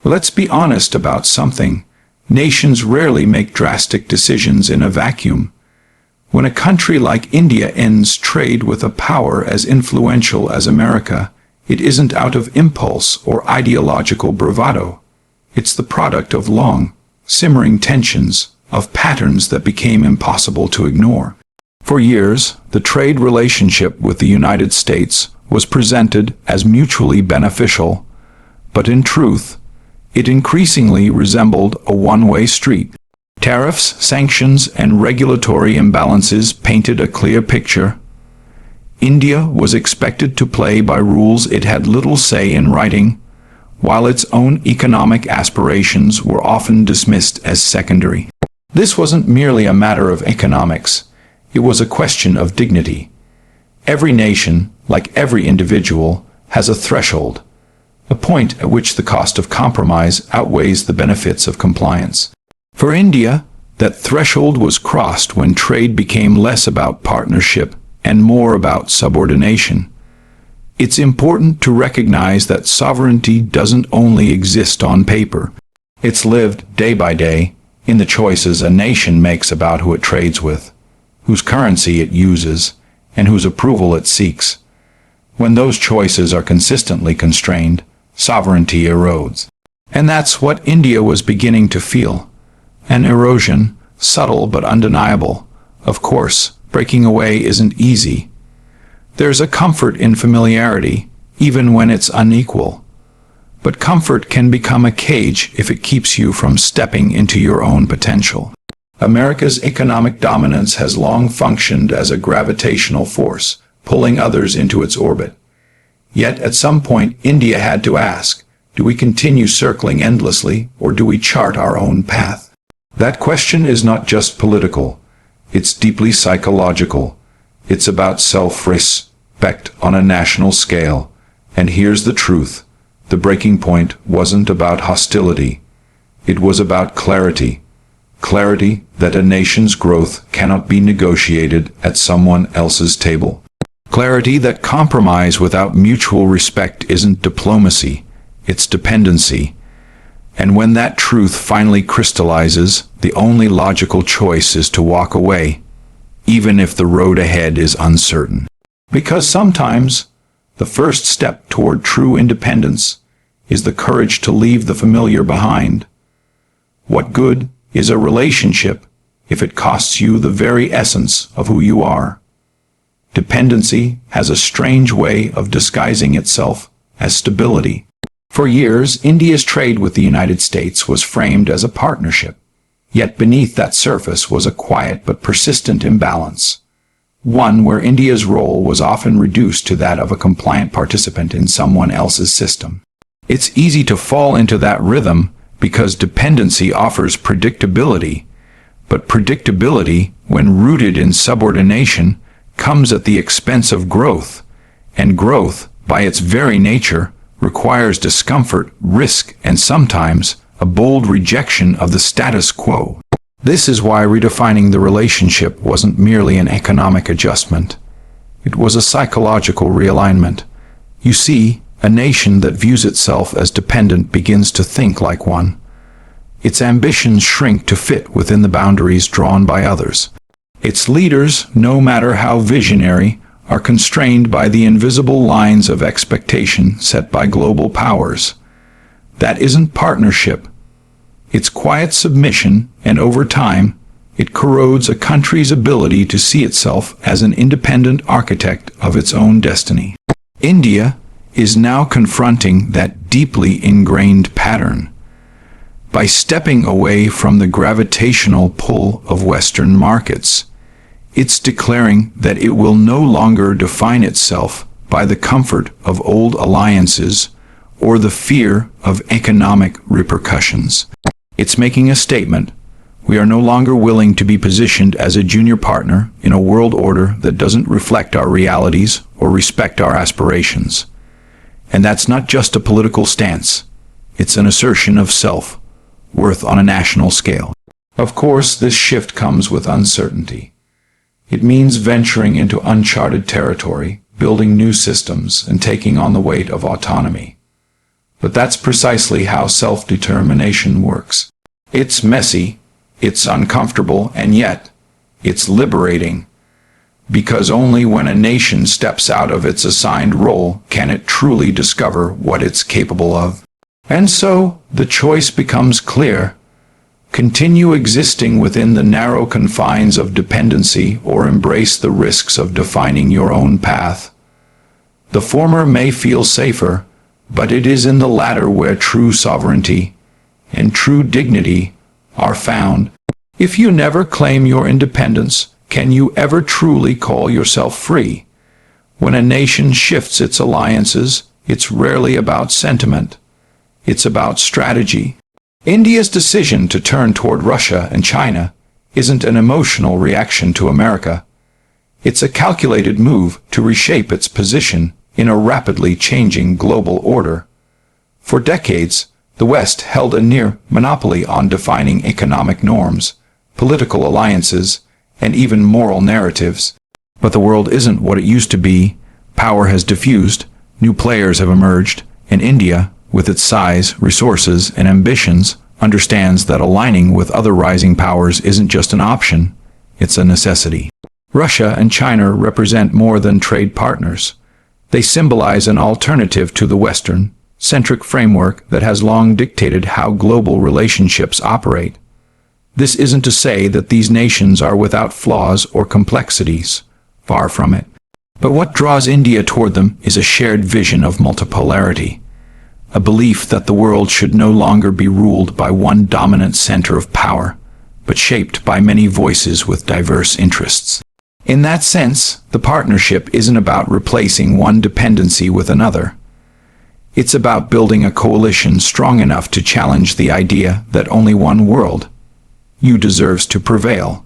Let's be honest about something. Nations rarely make drastic decisions in a vacuum. When a country like India ends trade with a power as influential as America, it isn't out of impulse or ideological bravado. It's the product of long, simmering tensions, of patterns that became impossible to ignore. For years, the trade relationship with the United States was presented as mutually beneficial, but in truth, it increasingly resembled a one-way street. Tariffs, sanctions, and regulatory imbalances painted a clear picture. India was expected to play by rules it had little say in writing, while its own economic aspirations were often dismissed as secondary. This wasn't merely a matter of economics. It was a question of dignity. Every nation, like every individual, has a threshold, a point at which the cost of compromise outweighs the benefits of compliance. For India, that threshold was crossed when trade became less about partnership and more about subordination. It's important to recognize that sovereignty doesn't only exist on paper. It's lived day by day in the choices a nation makes about who it trades with, whose currency it uses, and whose approval it seeks. When those choices are consistently constrained, sovereignty erodes. And that's what India was beginning to feel. An erosion, subtle but undeniable. Of course, breaking away isn't easy. There's a comfort in familiarity, even when it's unequal. But comfort can become a cage if it keeps you from stepping into your own potential. America's economic dominance has long functioned as a gravitational force, pulling others into its orbit. Yet at some point, India had to ask, do we continue circling endlessly, or do we chart our own path? That question is not just political. It's deeply psychological. It's about self-respect on a national scale. And here's the truth. The breaking point wasn't about hostility. It was about clarity. Clarity that a nation's growth cannot be negotiated at someone else's table. Clarity that compromise without mutual respect isn't diplomacy, it's dependency. And when that truth finally crystallizes, the only logical choice is to walk away, even if the road ahead is uncertain. Because sometimes, the first step toward true independence is the courage to leave the familiar behind. What good is a relationship if it costs you the very essence of who you are? Dependency has a strange way of disguising itself as stability. For years, India's trade with the United States was framed as a partnership. Yet beneath that surface was a quiet but persistent imbalance. One where India's role was often reduced to that of a compliant participant in someone else's system. It's easy to fall into that rhythm because dependency offers predictability. But predictability, when rooted in subordination, comes at the expense of growth, and growth, by its very nature, requires discomfort, risk, and sometimes a bold rejection of the status quo. This is why redefining the relationship wasn't merely an economic adjustment. It was a psychological realignment. You see, a nation that views itself as dependent begins to think like one. Its ambitions shrink to fit within the boundaries drawn by others. Its leaders, no matter how visionary, are constrained by the invisible lines of expectation set by global powers. That isn't partnership. It's quiet submission, and over time, it corrodes a country's ability to see itself as an independent architect of its own destiny. India is now confronting that deeply ingrained pattern. By stepping away from the gravitational pull of Western markets, it's declaring that it will no longer define itself by the comfort of old alliances or the fear of economic repercussions. It's making a statement. We are no longer willing to be positioned as a junior partner in a world order that doesn't reflect our realities or respect our aspirations. And that's not just a political stance. It's an assertion of self-worth on a national scale. Of course, this shift comes with uncertainty. It means venturing into uncharted territory, building new systems, and taking on the weight of autonomy. But that's precisely how self-determination works. It's messy, it's uncomfortable, and yet it's liberating. Because only when a nation steps out of its assigned role can it truly discover what it's capable of. And so, the choice becomes clear. Continue existing within the narrow confines of dependency or embrace the risks of defining your own path. The former may feel safer, but it is in the latter where true sovereignty and true dignity are found. If you never claim your independence, can you ever truly call yourself free? When a nation shifts its alliances, it's rarely about sentiment. It's about strategy. India's decision to turn toward Russia and China isn't an emotional reaction to America. It's a calculated move to reshape its position in a rapidly changing global order. For decades, the West held a near monopoly on defining economic norms, political alliances, and even moral narratives. But the world isn't what it used to be. Power has diffused, new players have emerged, and India, with its size, resources, and ambitions, understands that aligning with other rising powers isn't just an option, it's a necessity. Russia and China represent more than trade partners. They symbolize an alternative to the Western-centric framework that has long dictated how global relationships operate. This isn't to say that these nations are without flaws or complexities. Far from it. But what draws India toward them is a shared vision of multipolarity, a belief that the world should no longer be ruled by one dominant center of power, but shaped by many voices with diverse interests. In that sense, the partnership isn't about replacing one dependency with another. It's about building a coalition strong enough to challenge the idea that only one world deserves to prevail.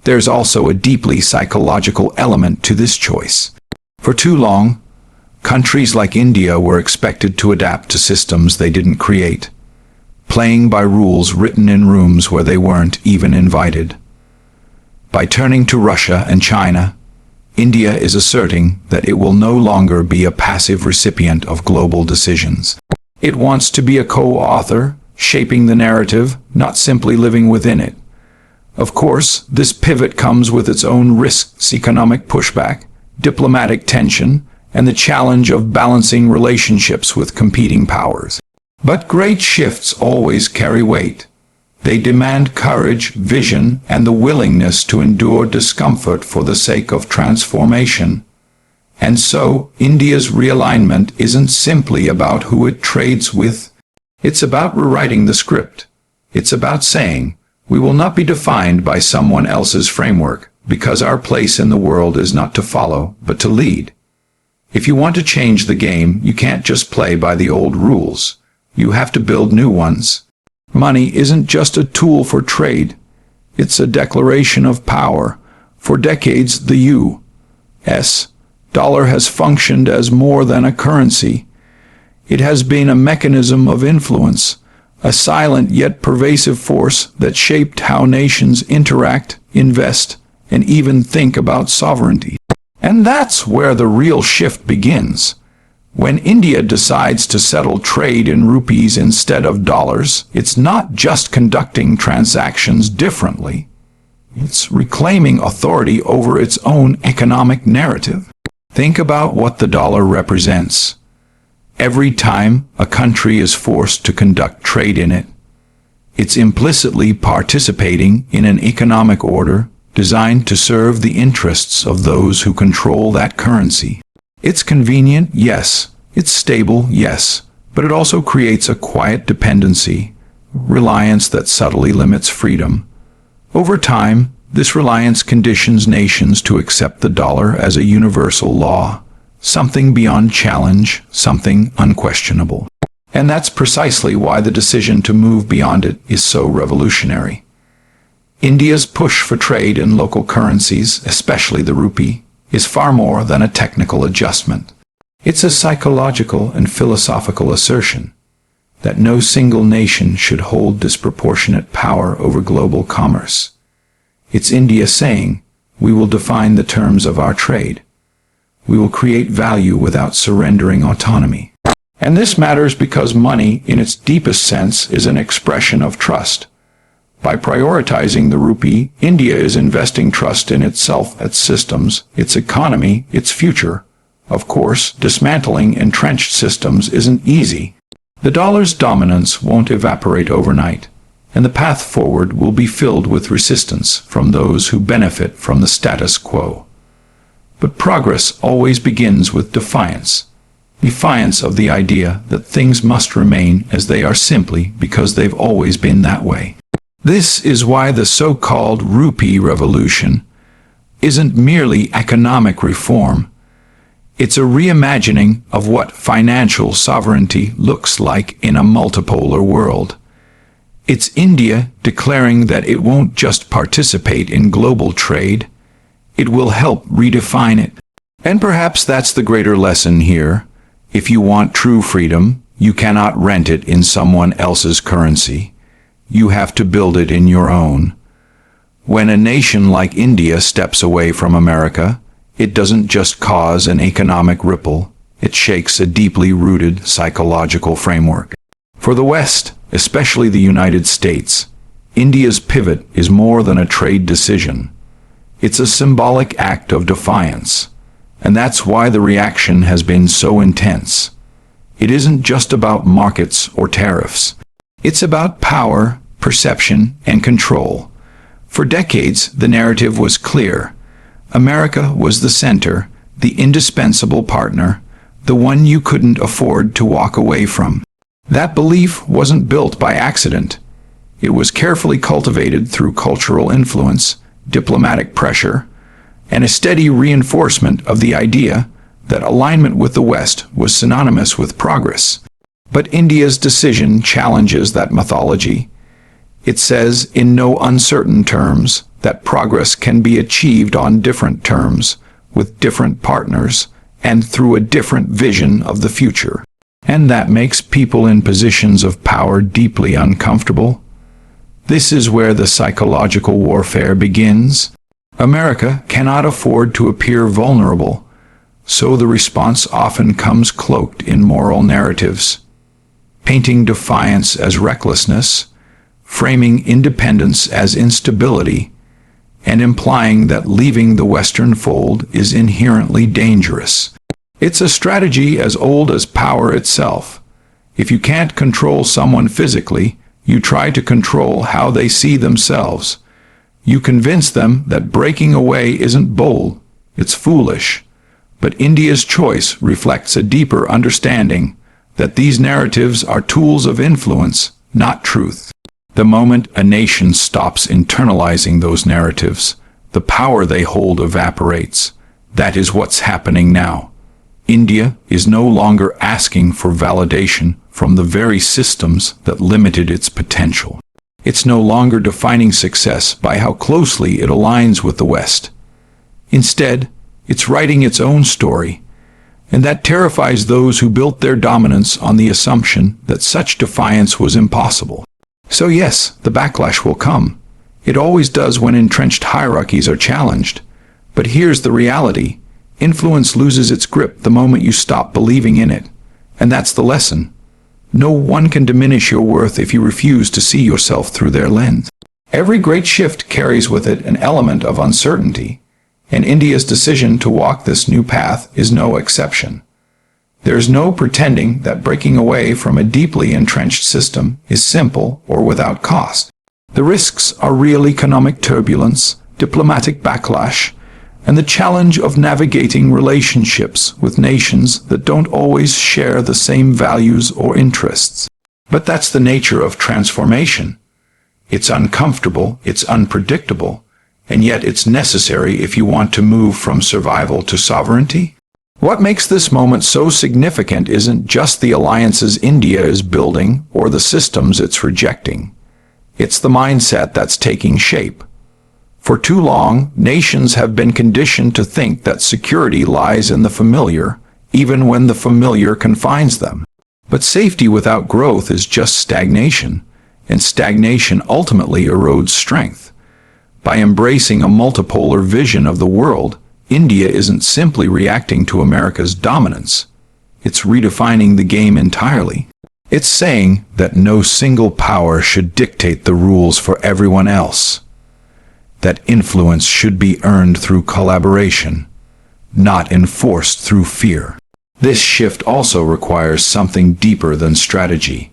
There's also a deeply psychological element to this choice. For too long, countries like India were expected to adapt to systems they didn't create, playing by rules written in rooms where they weren't even invited. By turning to Russia and China, India is asserting that it will no longer be a passive recipient of global decisions. It wants to be a co-author, shaping the narrative, not simply living within it. Of course, this pivot comes with its own risks: economic pushback, diplomatic tension, and the challenge of balancing relationships with competing powers. But great shifts always carry weight. They demand courage, vision, and the willingness to endure discomfort for the sake of transformation. And so, India's realignment isn't simply about who it trades with. It's about rewriting the script. It's about saying, we will not be defined by someone else's framework, because our place in the world is not to follow, but to lead. If you want to change the game, you can't just play by the old rules. You have to build new ones. Money isn't just a tool for trade. It's a declaration of power. For decades, the U.S. dollar has functioned as more than a currency. It has been a mechanism of influence, a silent yet pervasive force that shaped how nations interact, invest, and even think about sovereignty. And that's where the real shift begins. When India decides to settle trade in rupees instead of dollars, it's not just conducting transactions differently. It's reclaiming authority over its own economic narrative. Think about what the dollar represents. Every time a country is forced to conduct trade in it, it's implicitly participating in an economic order designed to serve the interests of those who control that currency. It's convenient, yes. It's stable, yes. But it also creates a quiet dependency, reliance that subtly limits freedom. Over time, this reliance conditions nations to accept the dollar as a universal law, something beyond challenge, something unquestionable. And that's precisely why the decision to move beyond it is so revolutionary. India's push for trade in local currencies, especially the rupee, is far more than a technical adjustment. It's a psychological and philosophical assertion that no single nation should hold disproportionate power over global commerce. It's India saying, we will define the terms of our trade. We will create value without surrendering autonomy. And this matters because money, in its deepest sense, is an expression of trust. By prioritizing the rupee, India is investing trust in itself, its systems, its economy, its future. Of course, dismantling entrenched systems isn't easy. The dollar's dominance won't evaporate overnight, and the path forward will be filled with resistance from those who benefit from the status quo. But progress always begins with defiance. Defiance of the idea that things must remain as they are simply because they've always been that way. This is why the so-called rupee revolution isn't merely economic reform. It's a reimagining of what financial sovereignty looks like in a multipolar world. It's India declaring that it won't just participate in global trade, it will help redefine it. And perhaps that's the greater lesson here. If you want true freedom, you cannot rent it in someone else's currency. You have to build it in your own. When a nation like India steps away from America, it doesn't just cause an economic ripple, it shakes a deeply rooted psychological framework. For the West, especially the United States, India's pivot is more than a trade decision. It's a symbolic act of defiance. And that's why the reaction has been so intense. It isn't just about markets or tariffs. It's about power, perception, and control. For decades, the narrative was clear. America was the center, the indispensable partner, the one you couldn't afford to walk away from. That belief wasn't built by accident. It was carefully cultivated through cultural influence, diplomatic pressure, and a steady reinforcement of the idea that alignment with the West was synonymous with progress. But India's decision challenges that mythology. It says, in no uncertain terms, that progress can be achieved on different terms, with different partners, and through a different vision of the future. And that makes people in positions of power deeply uncomfortable. This is where the psychological warfare begins. America cannot afford to appear vulnerable, so the response often comes cloaked in moral narratives, painting defiance as recklessness, framing independence as instability, and implying that leaving the Western fold is inherently dangerous. It's a strategy as old as power itself. If you can't control someone physically, you try to control how they see themselves. You convince them that breaking away isn't bold, it's foolish. But India's choice reflects a deeper understanding that these narratives are tools of influence, not truth. The moment a nation stops internalizing those narratives, the power they hold evaporates. That is what's happening now. India is no longer asking for validation from the very systems that limited its potential. It's no longer defining success by how closely it aligns with the West. Instead, it's writing its own story, and that terrifies those who built their dominance on the assumption that such defiance was impossible. So yes, the backlash will come. It always does when entrenched hierarchies are challenged. But here's the reality. Influence loses its grip the moment you stop believing in it. And that's the lesson. No one can diminish your worth if you refuse to see yourself through their lens. Every great shift carries with it an element of uncertainty, and India's decision to walk this new path is no exception. There's no pretending that breaking away from a deeply entrenched system is simple or without cost. The risks are real: economic turbulence, diplomatic backlash, and the challenge of navigating relationships with nations that don't always share the same values or interests. But that's the nature of transformation. It's uncomfortable, it's unpredictable, and yet it's necessary if you want to move from survival to sovereignty. What makes this moment so significant isn't just the alliances India is building or the systems it's rejecting. It's the mindset that's taking shape. For too long, nations have been conditioned to think that security lies in the familiar, even when the familiar confines them. But safety without growth is just stagnation, and stagnation ultimately erodes strength. By embracing a multipolar vision of the world, India isn't simply reacting to America's dominance. It's redefining the game entirely. It's saying that no single power should dictate the rules for everyone else. That influence should be earned through collaboration, not enforced through fear. This shift also requires something deeper than strategy.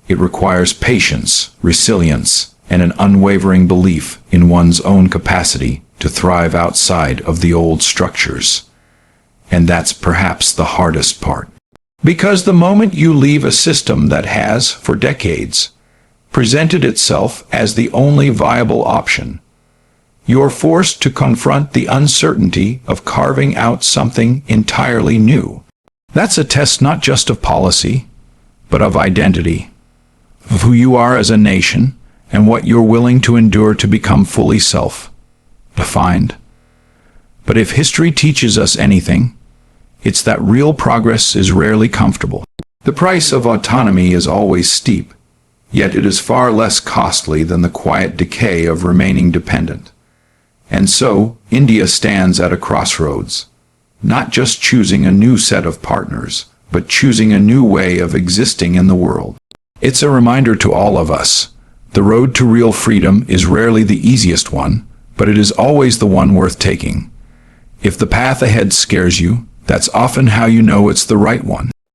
It requires patience, resilience, and an unwavering belief in one's own capacity to thrive outside of the old structures. And that's perhaps the hardest part. Because the moment you leave a system that has, for decades, presented itself as the only viable option, you're forced to confront the uncertainty of carving out something entirely new. That's a test not just of policy, but of identity, of who you are as a nation, and what you're willing to endure to become fully self-defined. But if history teaches us anything, it's that real progress is rarely comfortable. The price of autonomy is always steep, yet it is far less costly than the quiet decay of remaining dependent. And so, India stands at a crossroads, not just choosing a new set of partners, but choosing a new way of existing in the world. It's a reminder to all of us. The road to real freedom is rarely the easiest one, but it is always the one worth taking. If the path ahead scares you, that's often how you know it's the right one.